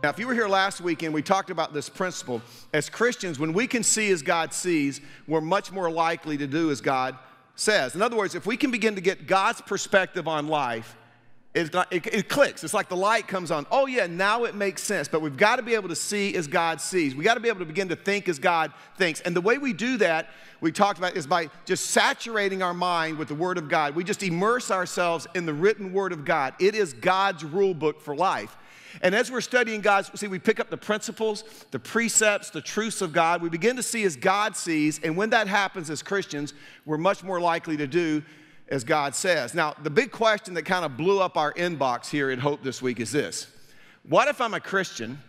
Now, if you were here last weekend, we talked about this principle. As Christians, when we can see as God sees, we're much more likely to do as God says. In other words, if we can begin to get God's perspective on life, it clicks. It's like the light comes on. Oh, yeah, now it makes sense. But we've got to be able to see as God sees. We've got to be able to begin to think as God thinks. And the way we do that, we talked about, is by just saturating our mind with the Word of God. We just immerse ourselves in the written Word of God. It is God's rule book for life. And as we're studying God's, see, we pick up the principles, the precepts, the truths of God. We begin to see as God sees. And when that happens as Christians, we're much more likely to do as God says. Now, the big question that kind of blew up our inbox here at Hope this week is this. What if I'm a Christian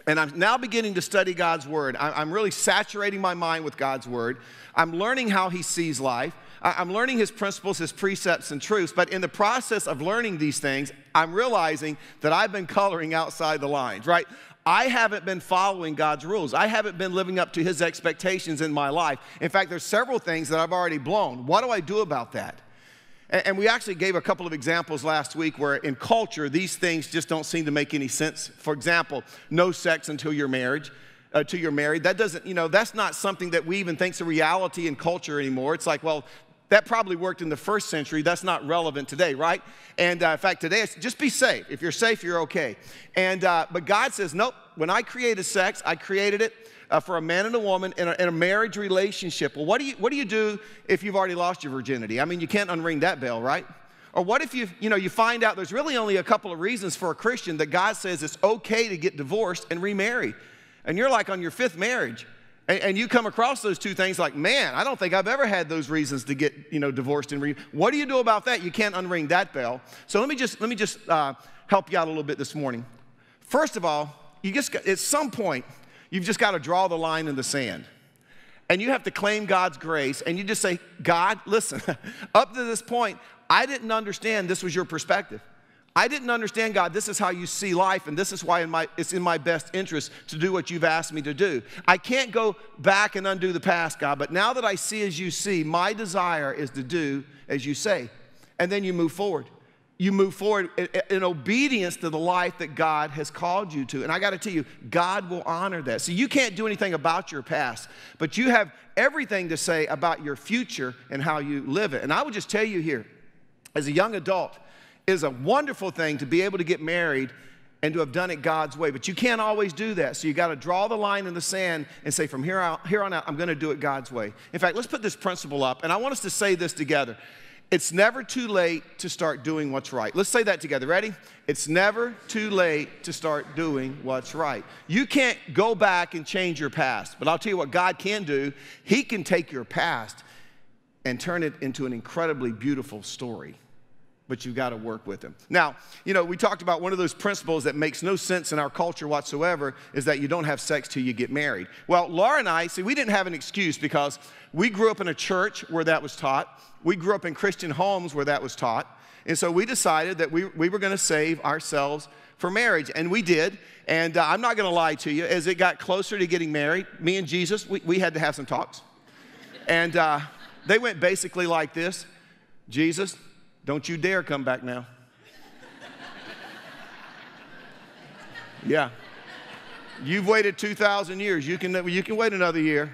and I'm now beginning to study God's Word? I'm really saturating my mind with God's Word. I'm learning how He sees life. I'm learning His principles, His precepts, and truths. But in the process of learning these things, I'm realizing that I've been coloring outside the lines, right? I haven't been following God's rules. I haven't been living up to His expectations in my life. In fact, there's several things that I've already blown. What do I do about that? And we actually gave a couple of examples last week where in culture, these things just don't seem to make any sense. For example, no sex until you're married. That doesn't, that's not something that we even think's a reality in culture anymore. It's like, well, that probably worked in the first century. That's not relevant today, right? And in fact, today, it's just be safe. If you're safe, you're okay. But God says, nope, when I created sex, I created it for a man and a woman in a marriage relationship. Well, what do you do if you've already lost your virginity? I mean, you can't unring that bell, right? Or what if you find out there's really only a couple of reasons for a Christian that God says it's okay to get divorced and remarry. And you're like on your fifth marriage. And you come across those two things like, man, I don't think I've ever had those reasons to get, divorced and what do you do about that? You can't unring that bell. So let me just help you out a little bit this morning. First of all, at some point, you've just got to draw the line in the sand. And you have to claim God's grace, and you just say, God, listen, up to this point, I didn't understand this was your perspective. I didn't understand, God, this is how you see life, and this is why it's in my best interest to do what you've asked me to do. I can't go back and undo the past, God, but now that I see as you see, my desire is to do as you say. And then you move forward. You move forward in obedience to the life that God has called you to. And I got to tell you, God will honor that. So you can't do anything about your past, but you have everything to say about your future and how you live it. And I would just tell you here, as a young adult, it is a wonderful thing to be able to get married and to have done it God's way. But you can't always do that. So you got to draw the line in the sand and say, from here on out, I'm going to do it God's way. In fact, let's put this principle up. And I want us to say this together. It's never too late to start doing what's right. Let's say that together. Ready? It's never too late to start doing what's right. You can't go back and change your past. But I'll tell you what God can do. He can take your past and turn it into an incredibly beautiful story. But you've got to work with him. Now, we talked about one of those principles that makes no sense in our culture whatsoever is that you don't have sex till you get married. Well, Laura and I, we didn't have an excuse because we grew up in a church where that was taught. We grew up in Christian homes where that was taught. And so we decided that we were going to save ourselves for marriage. And we did. And I'm not going to lie to you. As it got closer to getting married, me and Jesus, we had to have some talks. And they went basically like this. Jesus, don't you dare come back now. Yeah. You've waited 2,000 years. You can wait another year.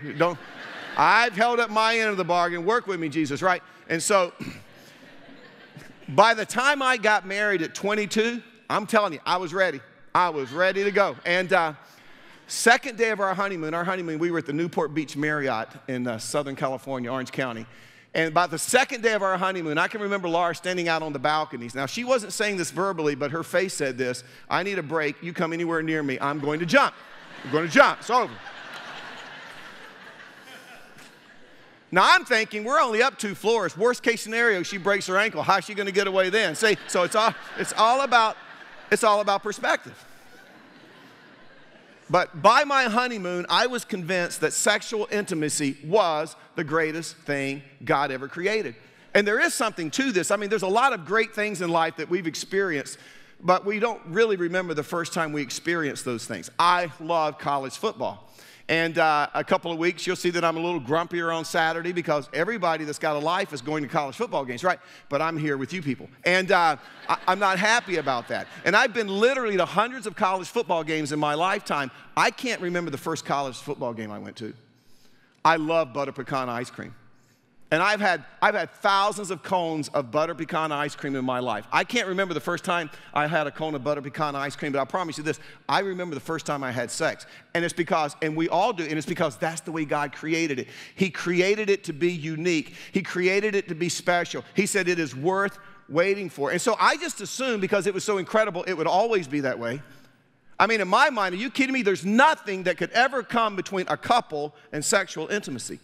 I've held up my end of the bargain. Work with me, Jesus, right? And so by the time I got married at 22, I'm telling you, I was ready. I was ready to go. And second day of our honeymoon, we were at the Newport Beach Marriott in Southern California, Orange County. And by the second day of our honeymoon, I can remember Laura standing out on the balconies. Now, she wasn't saying this verbally, but her face said this: I need a break. You come anywhere near me, I'm going to jump. I'm going to jump. It's over. Now, I'm thinking we're only up 2 floors. Worst case scenario, she breaks her ankle. How's she going to get away then? See, so it's all about perspective. But by my honeymoon, I was convinced that sexual intimacy was the greatest thing God ever created. And there is something to this. I mean, there's a lot of great things in life that we've experienced, but we don't really remember the first time we experienced those things. I love college football. And a couple of weeks, you'll see that I'm a little grumpier on Saturday because everybody that's got a life is going to college football games, right? But I'm here with you people. And I'm not happy about that. And I've been literally to hundreds of college football games in my lifetime. I can't remember the first college football game I went to. I love butter pecan ice cream. And I've had thousands of cones of butter pecan ice cream in my life. I can't remember the first time I had a cone of butter pecan ice cream, but I promise you this, I remember the first time I had sex. And it's because, and we all do, and it's because that's the way God created it. He created it to be unique. He created it to be special. He said it is worth waiting for. And so I just assumed because it was so incredible, it would always be that way. I mean, in my mind, are you kidding me? There's nothing that could ever come between a couple and sexual intimacy.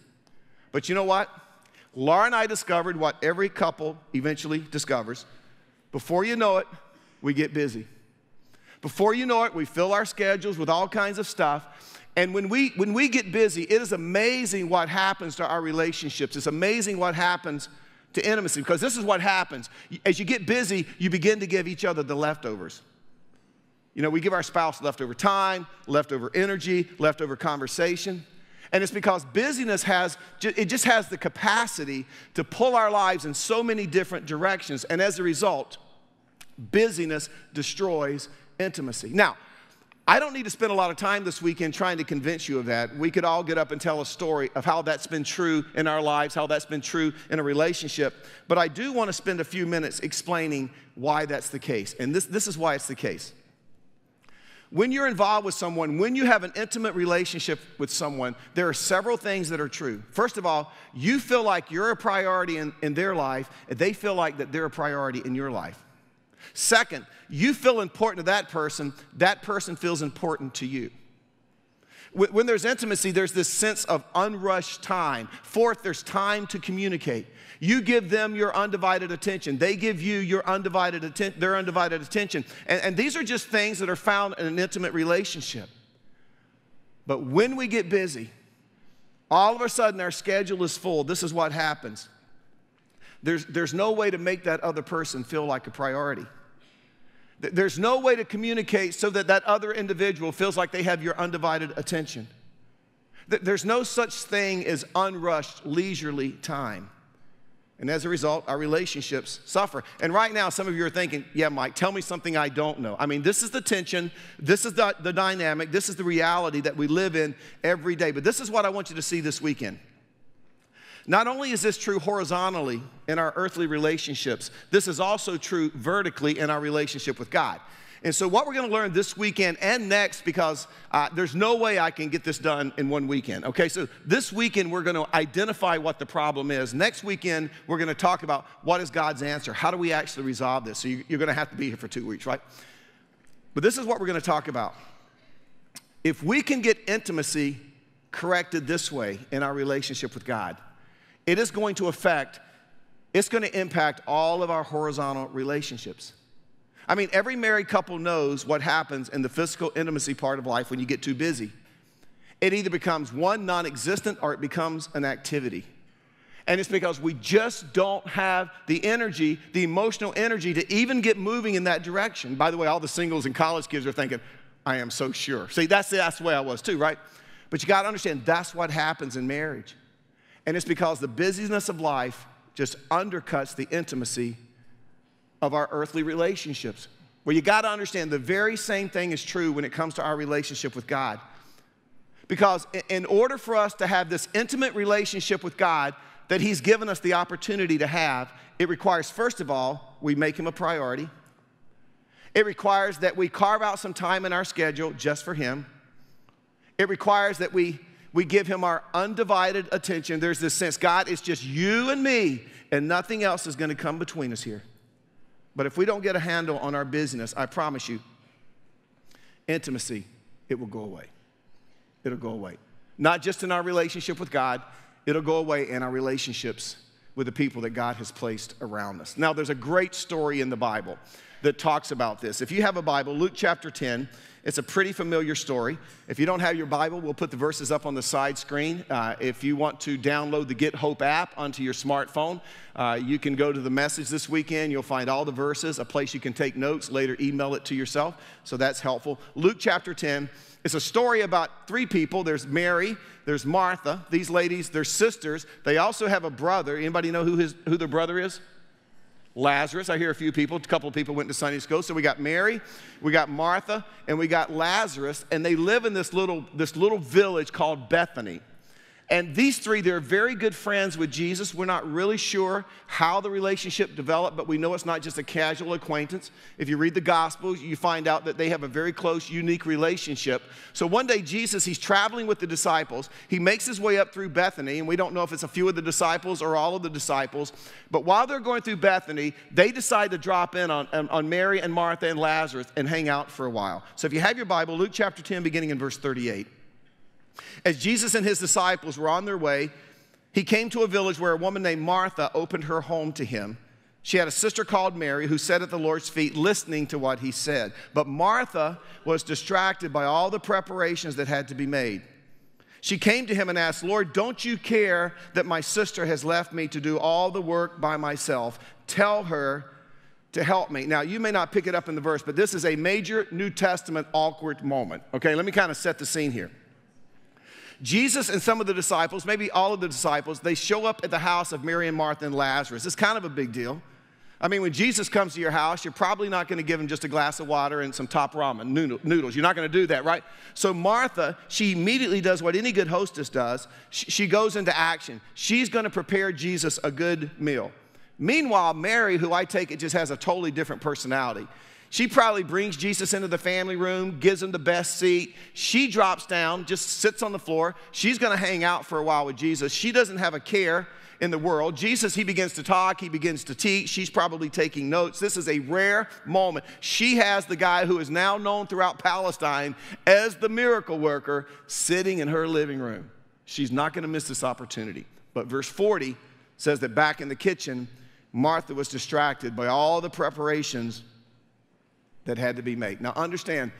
But you know what? Laura and I discovered what every couple eventually discovers. Before you know it, we get busy. Before you know it, we fill our schedules with all kinds of stuff. And when we get busy, it is amazing what happens to our relationships. It's amazing what happens to intimacy, because this is what happens. As you get busy, you begin to give each other the leftovers. You know, we give our spouse leftover time, leftover energy, leftover conversation. And it's because busyness just has the capacity to pull our lives in so many different directions. And as a result, busyness destroys intimacy. Now, I don't need to spend a lot of time this weekend trying to convince you of that. We could all get up and tell a story of how that's been true in our lives, how that's been true in a relationship. But I do want to spend a few minutes explaining why that's the case. And this is why it's the case. When you're involved with someone, when you have an intimate relationship with someone, there are several things that are true. First of all, you feel like you're a priority in their life, and they feel like that they're a priority in your life. Second, you feel important to that person feels important to you. When there's intimacy, there's this sense of unrushed time. Fourth, there's time to communicate. You give them your undivided attention. They give you their undivided attention. And these are just things that are found in an intimate relationship. But when we get busy, all of a sudden our schedule is full. This is what happens. There's no way to make that other person feel like a priority. There's no way to communicate so that other individual feels like they have your undivided attention. There's no such thing as unrushed, leisurely time. And as a result, our relationships suffer. And right now, some of you are thinking, yeah, Mike, tell me something I don't know. I mean, this is the tension, this is the dynamic, this is the reality that we live in every day. But this is what I want you to see this weekend. Not only is this true horizontally in our earthly relationships, this is also true vertically in our relationship with God. And so what we're going to learn this weekend and next, because there's no way I can get this done in one weekend, okay? So this weekend, we're going to identify what the problem is. Next weekend, we're going to talk about what is God's answer. How do we actually resolve this? So you're going to have to be here for 2 weeks, right? But this is what we're going to talk about. If we can get intimacy corrected this way in our relationship with God, it is going to impact all of our horizontal relationships. I mean, every married couple knows what happens in the physical intimacy part of life when you get too busy. It either becomes one, non-existent, or it becomes an activity. And it's because we just don't have the energy, the emotional energy to even get moving in that direction. By the way, all the singles and college kids are thinking, I am so sure. See, that's the way I was too, right? But you got to understand, that's what happens in marriage. And it's because the busyness of life just undercuts the intimacy of our earthly relationships. Well, you got to understand the very same thing is true when it comes to our relationship with God. Because in order for us to have this intimate relationship with God that He's given us the opportunity to have, it requires, first of all, we make Him a priority. It requires that we carve out some time in our schedule just for Him. It requires that we give Him our undivided attention. There's this sense, God, it's just you and me, and nothing else is going to come between us here. But if we don't get a handle on our business, I promise you, intimacy, it will go away. It'll go away. Not just in our relationship with God, it'll go away in our relationships with the people that God has placed around us. Now, there's a great story in the Bible that talks about this. If you have a Bible, Luke chapter 10, it's a pretty familiar story. If you don't have your Bible, we'll put the verses up on the side screen. If you want to download the Get Hope app onto your smartphone, you can go to the message this weekend. You'll find all the verses, a place you can take notes, later email it to yourself. So that's helpful. Luke chapter 10, it's a story about three people. There's Mary, there's Martha. These ladies, they're sisters. They also have a brother. Anybody know who their brother is? Lazarus. I hear a couple of people went to Sunday school. So we got Mary, we got Martha, and we got Lazarus, and they live in this little village called Bethany. And these three, they're very good friends with Jesus. We're not really sure how the relationship developed, but we know it's not just a casual acquaintance. If you read the Gospels, you find out that they have a very close, unique relationship. So one day, Jesus, he's traveling with the disciples. He makes his way up through Bethany, and we don't know if it's a few of the disciples or all of the disciples. But while they're going through Bethany, they decide to drop in on Mary and Martha and Lazarus and hang out for a while. So if you have your Bible, Luke chapter 10, beginning in verse 38. As Jesus and his disciples were on their way, he came to a village where a woman named Martha opened her home to him. She had a sister called Mary who sat at the Lord's feet listening to what he said. But Martha was distracted by all the preparations that had to be made. She came to him and asked, "Lord, don't you care that my sister has left me to do all the work by myself? Tell her to help me." Now, you may not pick it up in the verse, but this is a major New Testament awkward moment. Okay, let me kind of set the scene here. Jesus and some of the disciples, maybe all of the disciples, they show up at the house of Mary and Martha and Lazarus. It's kind of a big deal. I mean, when Jesus comes to your house, you're probably not going to give him just a glass of water and some top ramen noodles. You're not going to do that, right? So Martha, she immediately does what any good hostess does. She goes into action. She's going to prepare Jesus a good meal. Meanwhile, Mary, who I take it just has a totally different personality. She probably brings Jesus into the family room, gives him the best seat. She drops down, just sits on the floor. She's going to hang out for a while with Jesus. She doesn't have a care in the world. Jesus, he begins to talk. He begins to teach. She's probably taking notes. This is a rare moment. She has the guy who is now known throughout Palestine as the miracle worker sitting in her living room. She's not going to miss this opportunity. But verse 40 says that back in the kitchen, Martha was distracted by all the preparations that had to be made. Now understand,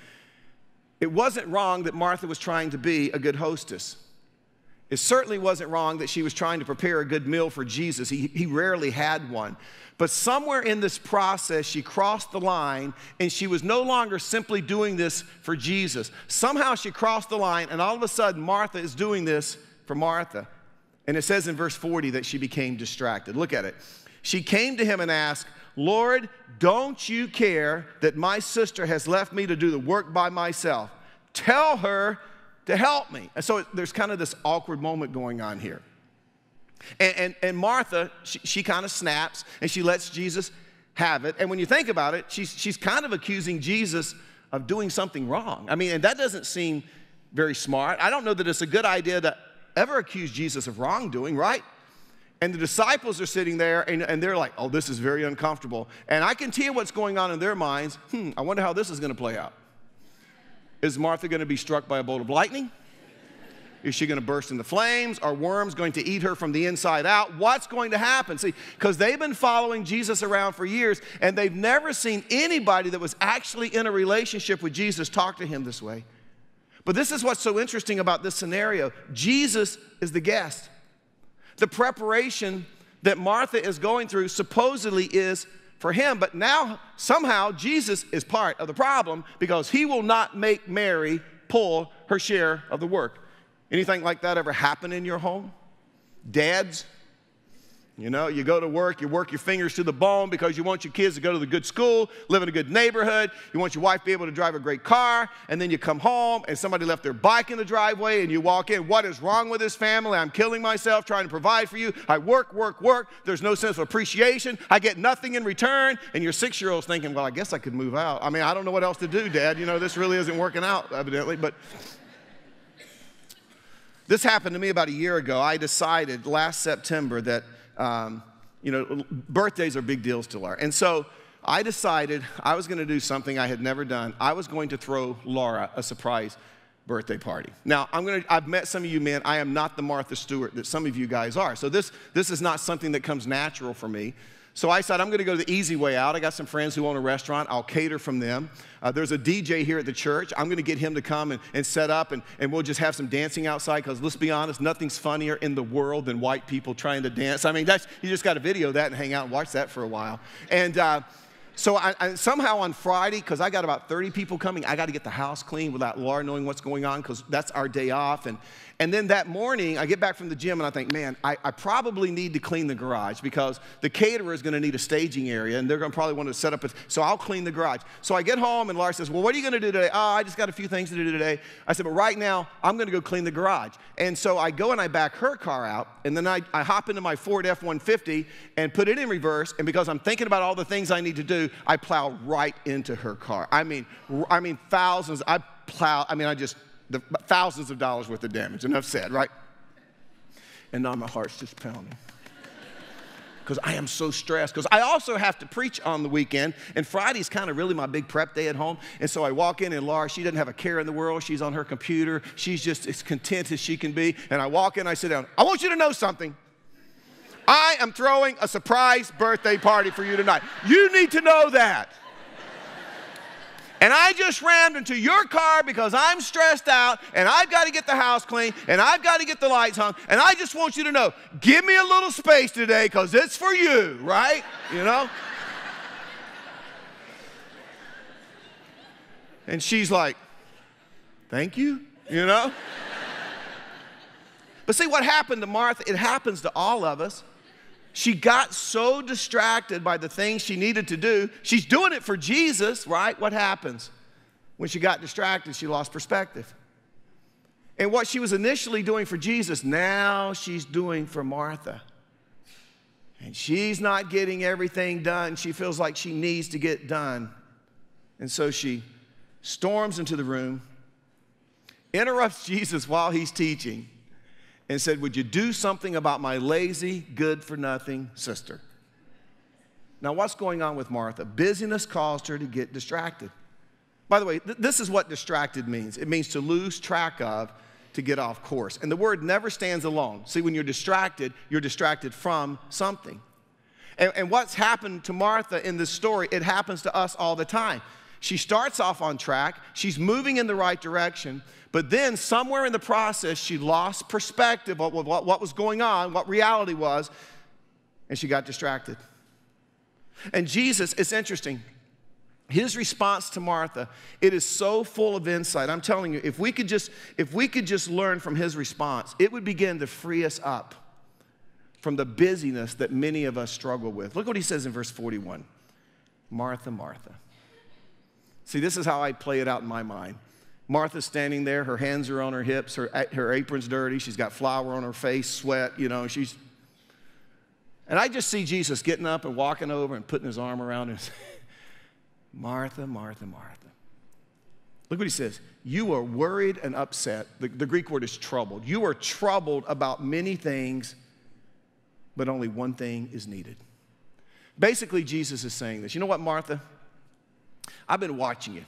it wasn't wrong that Martha was trying to be a good hostess. It certainly wasn't wrong that she was trying to prepare a good meal for Jesus. He rarely had one. But somewhere in this process, she crossed the line, and she was no longer simply doing this for Jesus. Somehow she crossed the line, and all of a sudden, Martha is doing this for Martha. And it says in verse 40 that she became distracted. Look at it. She came to him and asked, "Lord, don't you care that my sister has left me to do the work by myself? Tell her to help me." And so there's kind of this awkward moment going on here. And Martha, she kind of snaps, and she lets Jesus have it. And when you think about it, she's kind of accusing Jesus of doing something wrong. I mean, and that doesn't seem very smart. I don't know that it's a good idea to ever accuse Jesus of wrongdoing, right? And the disciples are sitting there, and they're like, "Oh, this is very uncomfortable." And I can tell what's going on in their minds. I wonder how this is going to play out. Is Martha going to be struck by a bolt of lightning? Is she going to burst into flames? Are worms going to eat her from the inside out? What's going to happen? See, because they've been following Jesus around for years, and they've never seen anybody that was actually in a relationship with Jesus talk to him this way. But this is what's so interesting about this scenario. Jesus is the guest. The preparation that Martha is going through supposedly is for him, but now somehow Jesus is part of the problem because he will not make Mary pull her share of the work. Anything like that ever happen in your home? Dads? You know, you go to work, you work your fingers to the bone because you want your kids to go to the good school, live in a good neighborhood. You want your wife to be able to drive a great car, and then you come home and somebody left their bike in the driveway and you walk in. "What is wrong with this family? I'm killing myself trying to provide for you. I work. There's no sense of appreciation. I get nothing in return." And your 6-year-old's thinking, "Well, I guess I could move out. I mean, I don't know what else to do, Dad. You know, this really isn't working out, evidently." But this happened to me about a year ago. I decided last September that birthdays are big deals to Laura. And so I decided I was going to do something I had never done. I was going to throw Laura a surprise birthday party. Now, I've met some of you men. I am not the Martha Stewart that some of you guys are. So this is not something that comes natural for me. So I said, I'm going to go the easy way out. I got some friends who own a restaurant. I'll cater from them. There's a DJ here at the church. I'm going to get him to come and set up, and we'll just have some dancing outside, because let's be honest, nothing's funnier in the world than white people trying to dance. I mean, you just got to video that and hang out and watch that for a while. And so I somehow on Friday, because I got about 30 people coming, I got to get the house clean without Laura knowing what's going on, because that's our day off. And then that morning, I get back from the gym and I think, man, I probably need to clean the garage, because the caterer is going to need a staging area, and they're going to probably want to set up so I'll clean the garage. So I get home and Laura says, well, what are you going to do today? Oh, I just got a few things to do today. I said, but right now, I'm going to go clean the garage. And so I go and I back her car out, and then I hop into my Ford F-150 and put it in reverse, and because I'm thinking about all the things I need to do, I plow right into her car. I mean thousands, thousands of dollars worth of damage. Enough said, right? And now my heart's just pounding, because I am so stressed, because I also have to preach on the weekend, and Friday's kind of really my big prep day at home. And so I walk in, and Laura, she doesn't have a care in the world. She's on her computer. She's just as content as she can be. And I walk in, I sit down. I want you to know something. I am throwing a surprise birthday party for you tonight. You need to know that. And I just rammed into your car because I'm stressed out, and I've got to get the house clean, and I've got to get the lights hung, and I just want you to know, give me a little space today, because it's for you, right? You know? And she's like, thank you, you know? But see, what happened to Martha, it happens to all of us. She got so distracted by the things she needed to do. She's doing it for Jesus, right? What happens? When she got distracted, she lost perspective. And what she was initially doing for Jesus, now she's doing for Martha. And she's not getting everything done she feels like she needs to get done. And so she storms into the room, interrupts Jesus while he's teaching, and said, would you do something about my lazy, good-for-nothing sister? Now, what's going on with Martha? Busyness caused her to get distracted. By the way, this is what distracted means. It means to lose track of, to get off course. And the word never stands alone. See, when you're distracted from something. And what's happened to Martha in this story, it happens to us all the time. She starts off on track. She's moving in the right direction. But then somewhere in the process, she lost perspective of what was going on, what reality was, and she got distracted. And Jesus, it's interesting. His response to Martha, it is so full of insight. I'm telling you, if we could just learn from his response, it would begin to free us up from the busyness that many of us struggle with. Look what he says in verse 41. Martha, Martha. See, this is how I play it out in my mind. Martha's standing there, her hands are on her hips, her apron's dirty, she's got flour on her face, sweat, you know, and I just see Jesus getting up and walking over and putting his arm around her and saying, Martha, Martha, Martha. Look what he says. You are worried and upset. The Greek word is troubled. You are troubled about many things, but only one thing is needed. Basically, Jesus is saying this. You know what, Martha? I've been watching you.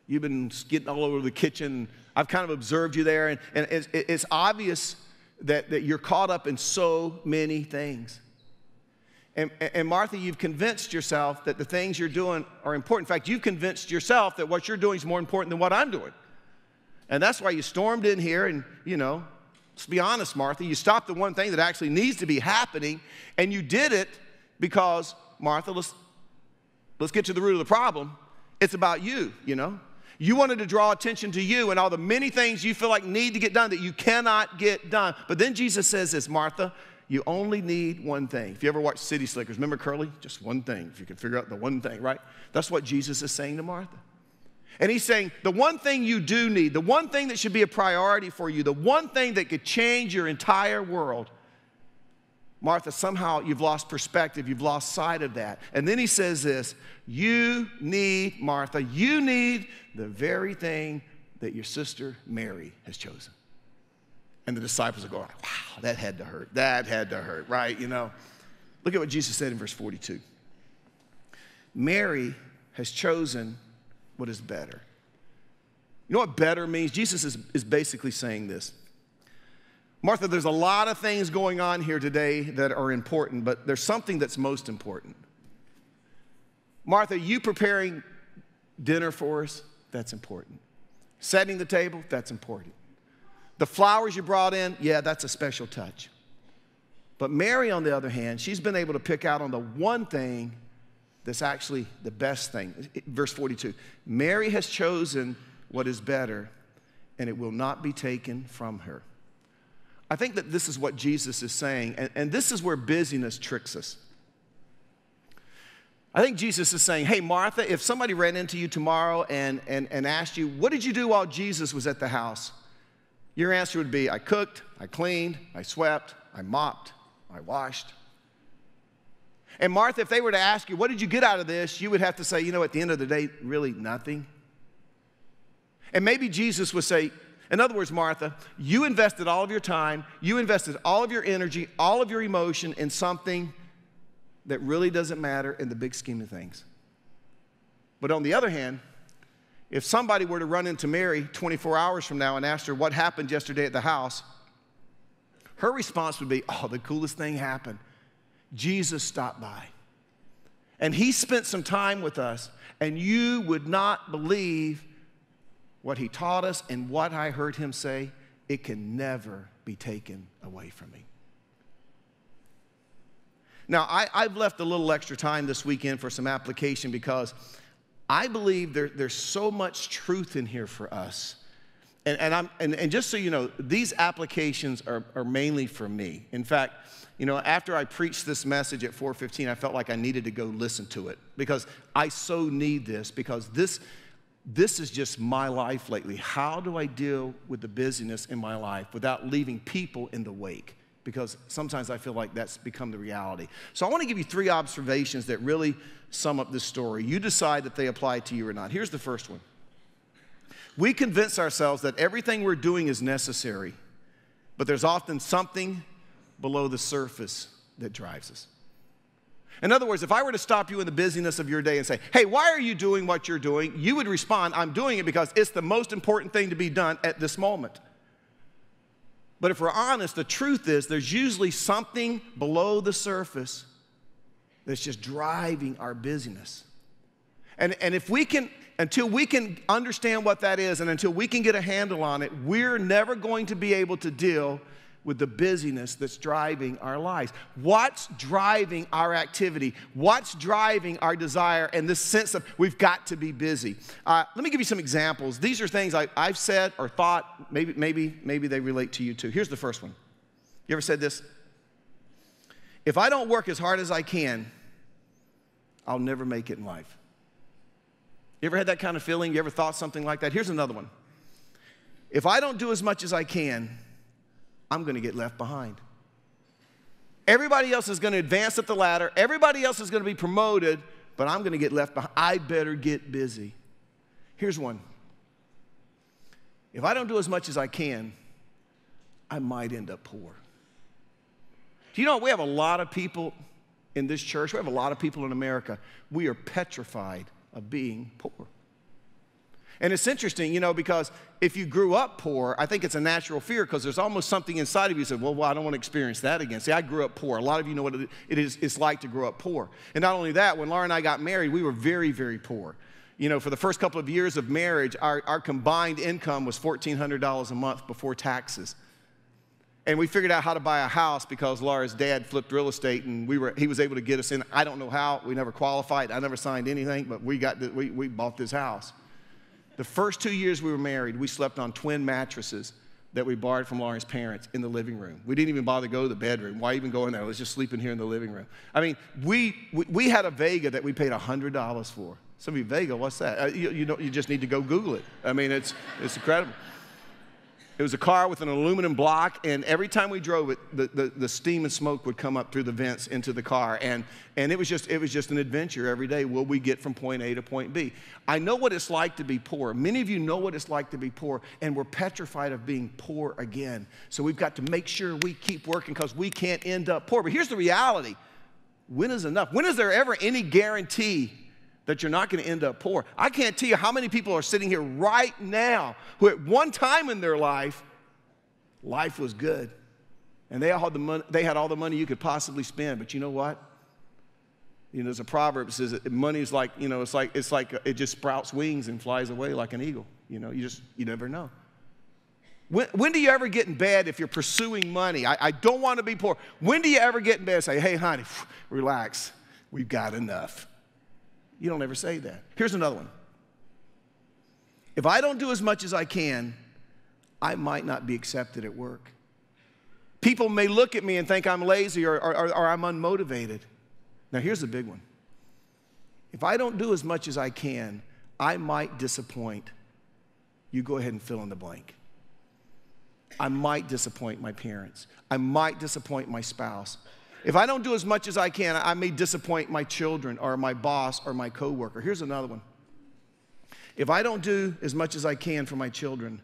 You've been getting all over the kitchen. I've kind of observed you there, and it's obvious that you're caught up in so many things. And Martha, you've convinced yourself that the things you're doing are important. In fact, you've convinced yourself that what you're doing is more important than what I'm doing. And that's why you stormed in here and, you know, let's be honest, Martha, you stopped the one thing that actually needs to be happening, and you did it because, Martha, let's get to the root of the problem. It's about you, you know. You wanted to draw attention to you and all the many things you feel like need to get done that you cannot get done. But then Jesus says this, Martha, you only need one thing. If you ever watch City Slickers, remember Curly? Just one thing, if you can figure out the one thing, right? That's what Jesus is saying to Martha. And he's saying the one thing you do need, the one thing that should be a priority for you, the one thing that could change your entire world, Martha, somehow you've lost perspective, you've lost sight of that. And then he says this, you need, Martha, you need the very thing that your sister Mary has chosen. And the disciples are going, wow, that had to hurt. That had to hurt, right? You know, look at what Jesus said in verse 42. Mary has chosen what is better. You know what better means? Jesus is basically saying this. Martha, there's a lot of things going on here today that are important, but there's something that's most important. Martha, you preparing dinner for us? That's important. Setting the table? That's important. The flowers you brought in? Yeah, that's a special touch. But Mary, on the other hand, she's been able to pick out on the one thing that's actually the best thing. Verse 42, Mary has chosen what is better, and it will not be taken from her. I think that this is what Jesus is saying, and this is where busyness tricks us. I think Jesus is saying, hey, Martha, if somebody ran into you tomorrow and asked you, what did you do while Jesus was at the house? Your answer would be, I cooked, I cleaned, I swept, I mopped, I washed. And Martha, if they were to ask you, what did you get out of this? You would have to say, you know, at the end of the day, really nothing. And maybe Jesus would say, in other words, Martha, you invested all of your time, you invested all of your energy, all of your emotion in something that really doesn't matter in the big scheme of things. But on the other hand, if somebody were to run into Mary 24 hours from now and ask her what happened yesterday at the house, her response would be, oh, the coolest thing happened. Jesus stopped by. And he spent some time with us, and you would not believe what he taught us and what I heard him say. It can never be taken away from me. Now, I've left a little extra time this weekend for some application because I believe there's so much truth in here for us. And just so you know, these applications are mainly for me. In fact, you know, after I preached this message at 4:15, I felt like I needed to go listen to it because I so need this, because this is just my life lately. How do I deal with the busyness in my life without leaving people in the wake? Because sometimes I feel like that's become the reality. So I want to give you 3 observations that really sum up this story. You decide if they apply to you or not. Here's the first one. We convince ourselves that everything we're doing is necessary, but there's often something below the surface that drives us. In other words, if I were to stop you in the busyness of your day and say, hey, why are you doing what you're doing? You would respond, I'm doing it because it's the most important thing to be done at this moment. But if we're honest, the truth is there's usually something below the surface that's just driving our busyness. And if we can, until we can understand what that is and until we can get a handle on it, we're never going to be able to deal with the busyness that's driving our lives. What's driving our activity? What's driving our desire and this sense of we've got to be busy? Let me give you some examples. These are things I've said or thought, maybe they relate to you too. Here's the first one. You ever said this? If I don't work as hard as I can, I'll never make it in life. You ever had that kind of feeling? You ever thought something like that? Here's another one. If I don't do as much as I can, I'm going to get left behind. Everybody else is going to advance up the ladder. Everybody else is going to be promoted, but I'm going to get left behind. I better get busy. Here's one. If I don't do as much as I can, I might end up poor. Do you know, we have a lot of people in this church, we have a lot of people in America, we are petrified of being poor. And it's interesting, you know, because if you grew up poor, I think it's a natural fear because there's almost something inside of you that says, well, I don't want to experience that again. See, I grew up poor. A lot of you know what it's like to grow up poor. And not only that, when Laura and I got married, we were very, very poor. You know, for the first couple of years of marriage, our combined income was $1,400 a month before taxes. And we figured out how to buy a house because Laura's dad flipped real estate, and he was able to get us in. I don't know how. We never qualified. I never signed anything, but we bought this house. The first 2 years we were married, we slept on twin mattresses that we borrowed from Lauren's parents in the living room. We didn't even bother to go to the bedroom. Why even go in there? Let's just sleep in here in the living room. I mean, we had a Vega that we paid $100 for. Some of you, Vega, what's that? You just need to go Google it. I mean, it's incredible. It was a car with an aluminum block, and every time we drove it, the steam and smoke would come up through the vents into the car, and it was just an adventure every day. Will we get from point A to point B? I know what it's like to be poor. Many of you know what it's like to be poor, and we're petrified of being poor again. So we've got to make sure we keep working because we can't end up poor. But here's the reality. When is enough? When is there ever any guarantee that you're not going to end up poor? I can't tell you how many people are sitting here right now who at one time in their life was good. And they had all the money you could possibly spend. But you know what? You know, there's a proverb that says that money is like, you know, it's like it just sprouts wings and flies away like an eagle. You know, you never know. When do you ever get in bed if you're pursuing money? I don't want to be poor. When do you ever get in bed and say, hey, honey, relax, we've got enough? You don't ever say that. Here's another one. If I don't do as much as I can, I might not be accepted at work. People may look at me and think I'm lazy or I'm unmotivated. Now, here's the big one. If I don't do as much as I can, I might disappoint. You go ahead and fill in the blank. I might disappoint my parents. I might disappoint my spouse. If I don't do as much as I can, I may disappoint my children or my boss or my coworker. Here's another one. If I don't do as much as I can for my children,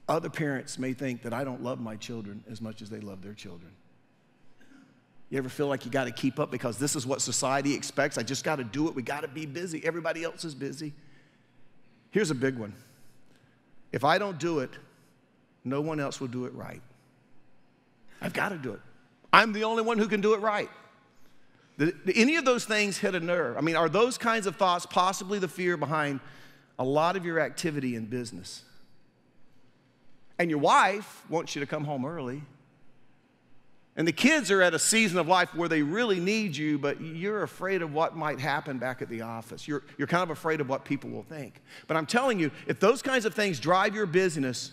other parents may think that I don't love my children as much as they love their children. You ever feel like you got to keep up because this is what society expects? I just got to do it. We got to be busy. Everybody else is busy. Here's a big one. If I don't do it, no one else will do it right. I've got to do it. I'm the only one who can do it right. Did any of those things hit a nerve? I mean, are those kinds of thoughts possibly the fear behind a lot of your activity in business? And your wife wants you to come home early. And the kids are at a season of life where they really need you, but you're afraid of what might happen back at the office. You're kind of afraid of what people will think. But I'm telling you, if those kinds of things drive your business,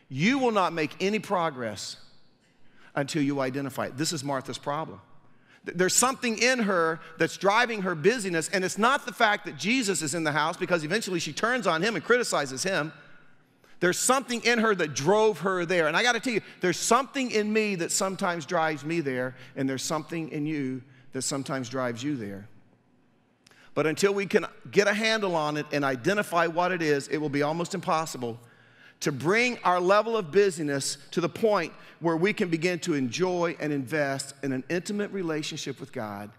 you will not make any progress until you identify it. This is Martha's problem. There's something in her that's driving her busyness, and it's not the fact that Jesus is in the house, because eventually she turns on him and criticizes him. There's something in her that drove her there. And I got to tell you, there's something in me that sometimes drives me there, and there's something in you that sometimes drives you there. But until we can get a handle on it and identify what it is, it will be almost impossible to bring our level of busyness to the point where we can begin to enjoy and invest in an intimate relationship with God,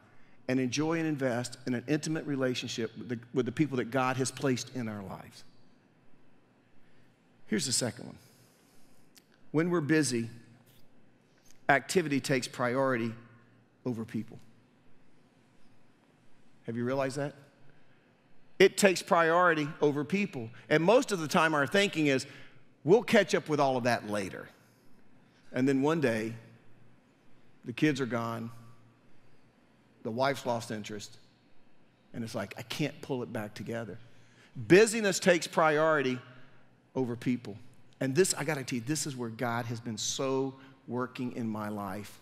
and enjoy and invest in an intimate relationship with the people that God has placed in our lives. Here's the second one. When we're busy, activity takes priority over people. Have you realized that? It takes priority over people. And most of the time our thinking is, we'll catch up with all of that later. And then one day, the kids are gone, the wife's lost interest, and it's like, I can't pull it back together. Busyness takes priority over people. And this, I gotta tell you, this is where God has been so working in my life.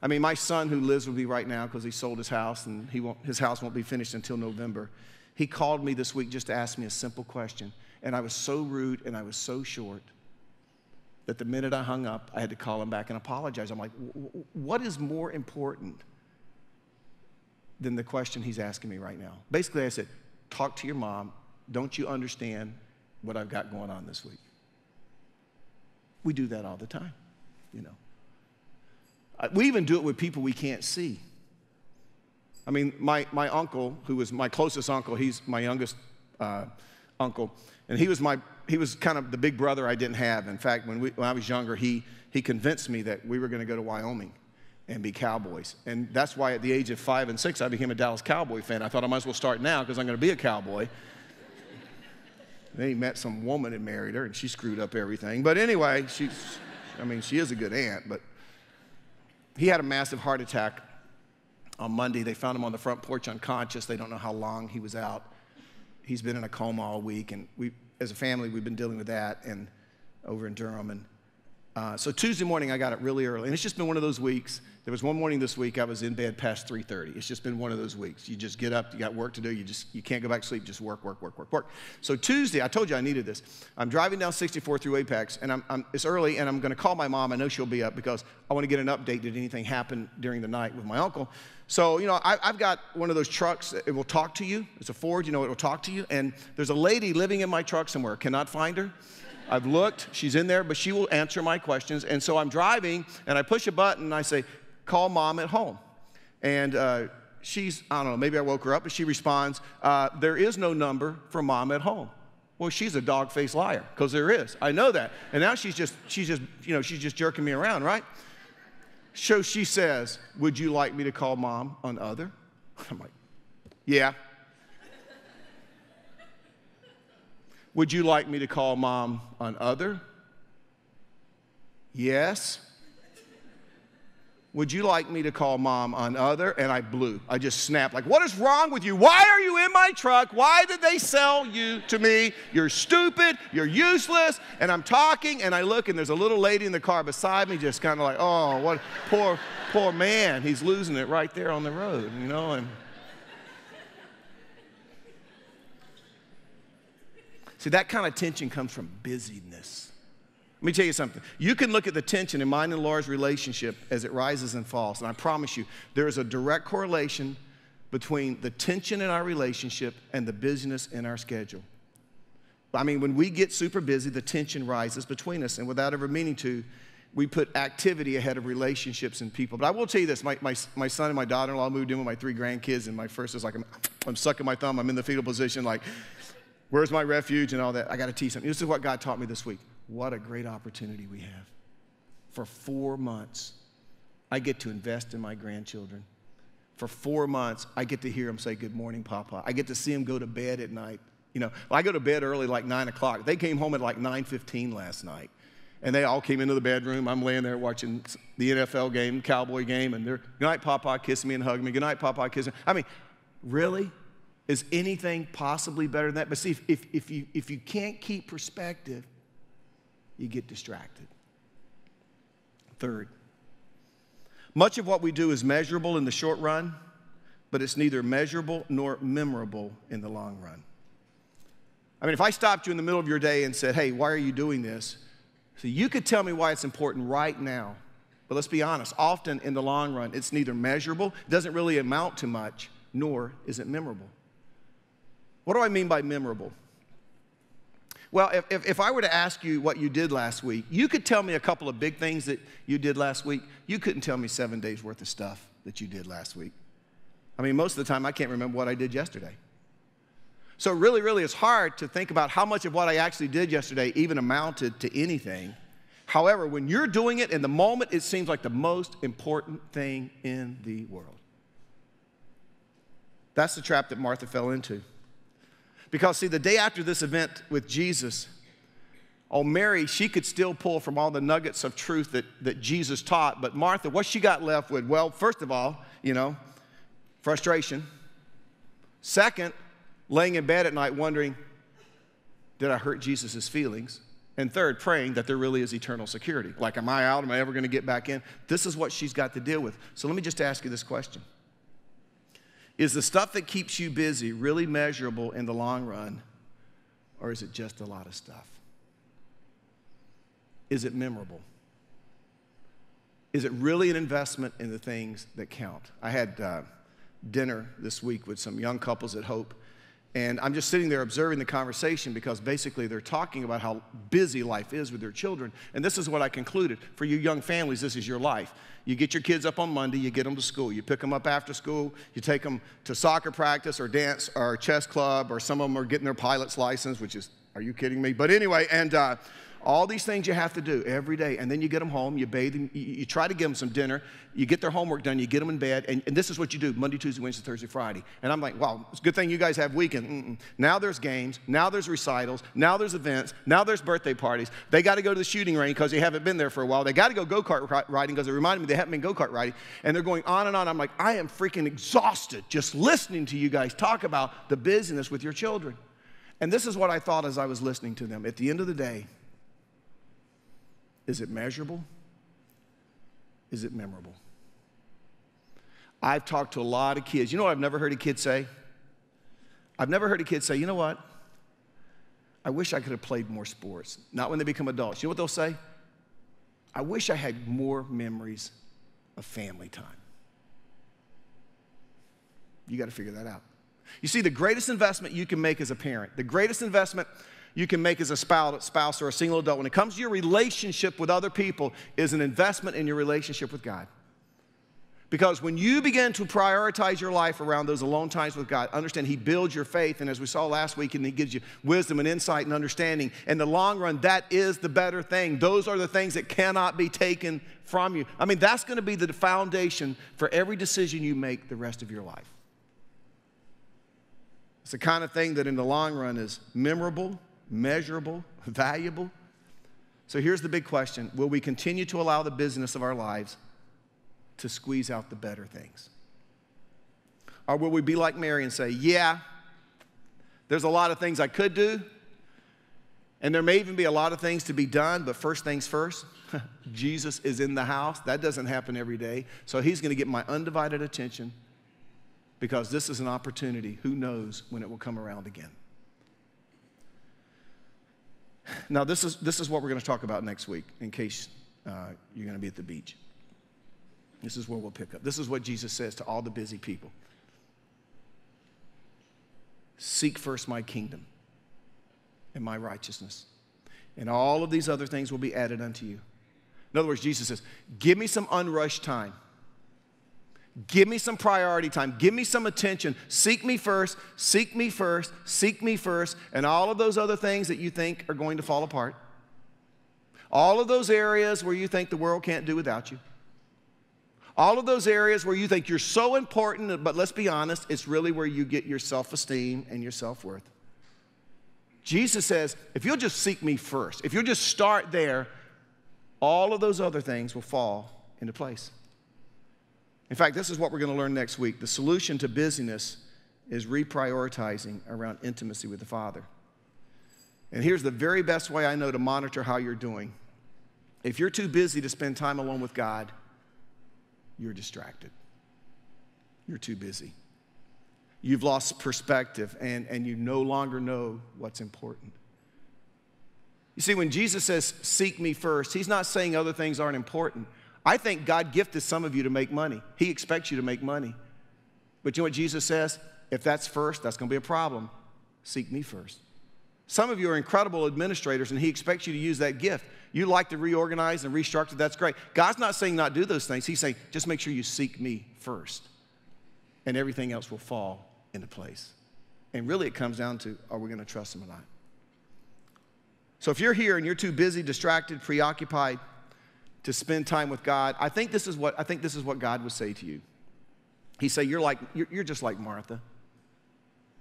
I mean, my son, who lives with me right now because he sold his house and his house won't be finished until November, he called me this week just to ask me a simple question. And I was so rude and I was so short that the minute I hung up, I had to call him back and apologize. I'm like, what is more important than the question he's asking me right now? Basically, I said, talk to your mom. Don't you understand what I've got going on this week? We do that all the time, you know. We even do it with people we can't see. I mean, my uncle, who was my closest uncle, he's my youngest uncle, and he was kind of the big brother I didn't have. In fact, when I was younger, he convinced me that we were going to go to Wyoming and be cowboys. And that's why at the age of 5 and 6, I became a Dallas Cowboy fan. I thought I might as well start now because I'm going to be a cowboy. Then he met some woman and married her, and she screwed up everything. But anyway, she is a good aunt. But he had a massive heart attack on Monday. They found him on the front porch unconscious. They don't know how long he was out. He's been in a coma all week, and we, as a family, we've been dealing with that and over in Durham. And so Tuesday morning, I got up really early, and it's just been one of those weeks. There was one morning this week I was in bed past 3:30. It's just been one of those weeks. You just get up, you got work to do, you can't go back to sleep, just work. So Tuesday, I told you I needed this. I'm driving down 64 through Apex, and it's early, and I'm going to call my mom. I know she'll be up because I want to get an update. Did anything happen during the night with my uncle? So, you know, I've got one of those trucks. It will talk to you. It's a Ford, you know, it will talk to you. And there's a lady living in my truck somewhere. Cannot find her. I've looked. She's in there, but she will answer my questions. And so I'm driving, and I push a button, and I say, call mom at home. And she's, I don't know, maybe I woke her up, but she responds, there is no number for mom at home. Well, she's a dog-faced liar, because there is. I know that. And now she's just jerking me around, right? So she says, would you like me to call mom on other? I'm like, yeah. Would you like me to call mom on other? Yes. Would you like me to call mom on other? And I blew. I just snapped like, what is wrong with you? Why are you in my truck? Why did they sell you to me? You're stupid. You're useless. And I'm talking, and I look, and there's a little lady in the car beside me just kind of like, oh, what poor man. He's losing it right there on the road, you know. And see, that kind of tension comes from busyness. Let me tell you something. You can look at the tension in mine and Laura's relationship as it rises and falls, and I promise you, there is a direct correlation between the tension in our relationship and the busyness in our schedule. I mean, when we get super busy, the tension rises between us, and without ever meaning to, we put activity ahead of relationships and people. But I will tell you this, my son and my daughter-in-law moved in with my 3 grandkids, and my first is like, I'm sucking my thumb, I'm in the fetal position, like, where's my refuge and all that. I got to tell you something. This is what God taught me this week. What a great opportunity we have. For 4 months, I get to invest in my grandchildren. For 4 months, I get to hear them say, good morning, Papa. I get to see them go to bed at night. You know, I go to bed early, like 9 o'clock. They came home at like 9:15 last night. And they all came into the bedroom. I'm laying there watching the NFL game, Cowboy game, and they're, good night, Papa, kiss me and hug me. Good night, Papa, kiss me. I mean, really? Is anything possibly better than that? But see, if you can't keep perspective, you get distracted. Third, much of what we do is measurable in the short run, but it's neither measurable nor memorable in the long run. I mean, if I stopped you in the middle of your day and said, hey, why are you doing this? So you could tell me why it's important right now, but let's be honest, often in the long run, it's neither measurable, it doesn't really amount to much, nor is it memorable. What do I mean by memorable? Well, if I were to ask you what you did last week, you could tell me a couple of big things that you did last week. You couldn't tell me 7 days worth of stuff that you did last week. I mean, most of the time, I can't remember what I did yesterday. So really, it's hard to think about how much of what I actually did yesterday even amounted to anything. However, when you're doing it in the moment, it seems like the most important thing in the world. That's the trap that Martha fell into. Because, see, the day after this event with Jesus, Mary, she could still pull from all the nuggets of truth that Jesus taught. But Martha, what she got left with? Well, first of all, frustration. Second, laying in bed at night wondering, did I hurt Jesus' feelings? And third, praying that there really is eternal security. Like, am I out? Am I ever going to get back in? This is what she's got to deal with. So let me just ask you this question. Is the stuff that keeps you busy really measurable in the long run, or is it just a lot of stuff? Is it memorable? Is it really an investment in the things that count? I had dinner this week with some young couples at Hope, and I'm just sitting there observing the conversation because basically they're talking about how busy life is with their children. And this is what I concluded. For you young families, this is your life. You get your kids up on Monday, you get them to school. You pick them up after school, you take them to soccer practice or dance or chess club, or some of them are getting their pilot's license, which is, are you kidding me? But anyway, and all these things you have to do every day, and then you get them home, you bathe them, you try to give them some dinner, you get their homework done, you get them in bed, and this is what you do Monday, Tuesday, Wednesday, Thursday, Friday. And I'm like, wow, it's a good thing you guys have weekend. Now there's games, now there's recitals, now there's events, now there's birthday parties. They got to go to the shooting range because they haven't been there for a while. They got to go go-kart riding because it reminded me they haven't been go-kart riding. And they're going on and on. I'm like, I am freaking exhausted just listening to you guys talk about the busyness with your children. And this is what I thought as I was listening to them. At the end of the day, is it measurable? Is it memorable? I've talked to a lot of kids. You know what I've never heard a kid say? I've never heard a kid say, you know what? I wish I could have played more sports. Not when they become adults. You know what they'll say? I wish I had more memories of family time. You got to figure that out. You see, the greatest investment you can make as a parent, the greatest investment you can make as a spouse or a single adult when it comes to your relationship with other people is an investment in your relationship with God. Because when you begin to prioritize your life around those alone times with God, understand He builds your faith, and as we saw last week, and He gives you wisdom and insight and understanding. In the long run, that is the better thing. Those are the things that cannot be taken from you. I mean, that's going to be the foundation for every decision you make the rest of your life. It's the kind of thing that in the long run is memorable, measurable, valuable. So here's the big question. Will we continue to allow the business of our lives to squeeze out the better things? Or will we be like Mary and say, yeah, there's a lot of things I could do, and there may even be a lot of things to be done, but first things first, Jesus is in the house. That doesn't happen every day, so He's going to get my undivided attention because this is an opportunity. Who knows when it will come around again? Now, this is what we're going to talk about next week in case you're going to be at the beach. This is where we'll pick up. This is what Jesus says to all the busy people. Seek first my kingdom and my righteousness, and all of these other things will be added unto you. In other words, Jesus says, give me some unrushed time. Give me some priority time. Give me some attention. Seek me first, seek me first, seek me first, and all of those other things that you think are going to fall apart. All of those areas where you think the world can't do without you. All of those areas where you think you're so important, but let's be honest, it's really where you get your self-esteem and your self-worth. Jesus says, if you'll just seek me first, if you'll just start there, all of those other things will fall into place. In fact, this is what we're going to learn next week. The solution to busyness is reprioritizing around intimacy with the Father. And here's the very best way I know to monitor how you're doing. If you're too busy to spend time alone with God, you're distracted. You're too busy. You've lost perspective, and you no longer know what's important. You see, when Jesus says, seek me first, He's not saying other things aren't important. I think God gifted some of you to make money. He expects you to make money. But you know what Jesus says? If that's first, that's going to be a problem. Seek me first. Some of you are incredible administrators, and He expects you to use that gift. You like to reorganize and restructure, that's great. God's not saying not do those things. He's saying just make sure you seek me first, and everything else will fall into place. And really it comes down to, are we going to trust Him or not? So if you're here and you're too busy, distracted, preoccupied to spend time with God, I think this is what God would say to you. He'd say, you're just like Martha.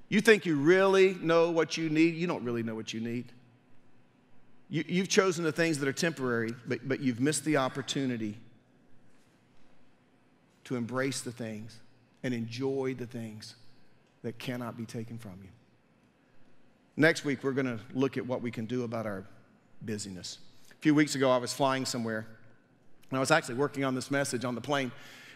You think you really know what you need. You don't really know what you need. You've chosen the things that are temporary, but you've missed the opportunity to embrace the things and enjoy the things that cannot be taken from you. Next week, we're going to look at what we can do about our busyness. A few weeks ago, I was flying somewhere, and I was actually working on this message on the plane,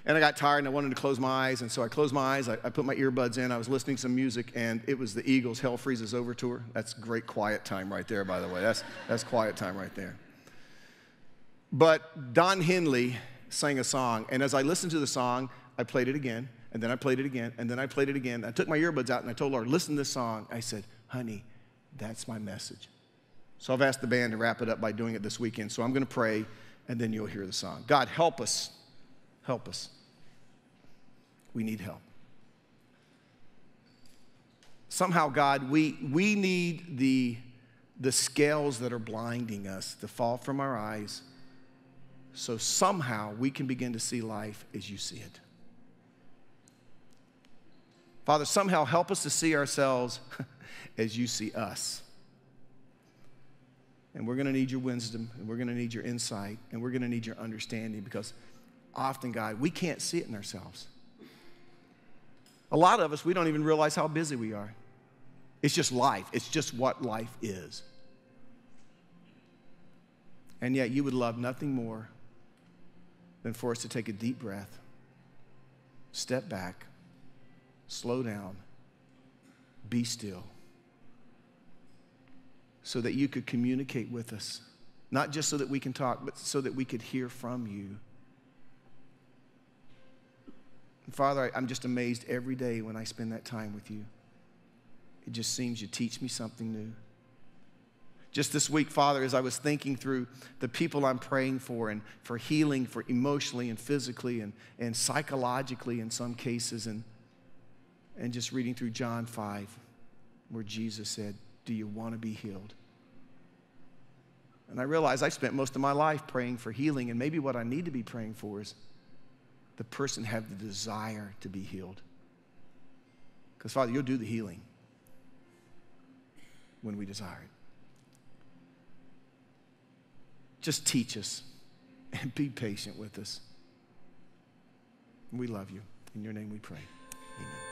and I got tired, and I wanted to close my eyes, and so I closed my eyes. I put my earbuds in. I was listening to some music, and it was the Eagles' Hell Freezes Over tour. That's great quiet time right there, by the way. That's quiet time right there. But Don Henley sang a song, and as I listened to the song, I played it again, and then I played it again, and then I played it again. I took my earbuds out, and I told Lord, listen to this song. I said, honey, that's my message. So I've asked the band to wrap it up by doing it this weekend. So I'm going to pray, and then you'll hear the song. God, help us. Help us. We need help. Somehow, God, we need the scales that are blinding us to fall from our eyes so somehow we can begin to see life as you see it. Father, somehow help us to see ourselves as you see us. And we're going to need your wisdom, and we're going to need your insight, and we're going to need your understanding because often, God, we can't see it in ourselves. A lot of us, we don't even realize how busy we are. It's just life. It's just what life is. And yet you would love nothing more than for us to take a deep breath, step back, slow down, be still, so that you could communicate with us, not just so that we can talk, but so that we could hear from you. And Father, I'm just amazed every day when I spend that time with you. It just seems you teach me something new. Just this week, Father, as I was thinking through the people I'm praying for and for healing, for emotionally and physically and psychologically in some cases, and just reading through John 5, where Jesus said, do you want to be healed? And I realized I spent most of my life praying for healing, and maybe what I need to be praying for is the person have the desire to be healed. Because, Father, you'll do the healing when we desire it. Just teach us and be patient with us. We love you. In your name we pray. Amen.